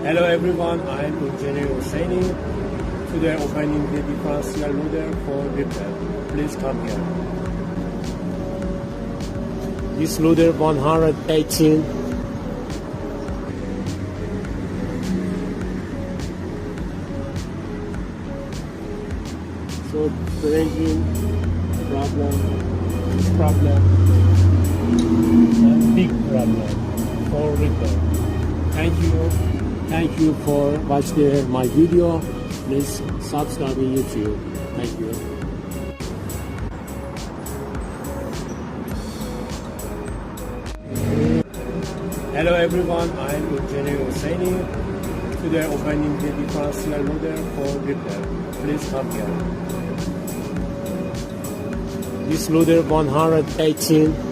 Hello everyone, I'm Engineer Hosseini. Today opening the differential loader for repair. Please come here. This loader 118. So the engine problem, this problem, and big problem for repair. Thank you for watching my video. Please subscribe to YouTube. Thank you. Hello everyone, I'm Engineer Hosseini. Today opening the differential loader for repair. Please come here. This loader 118.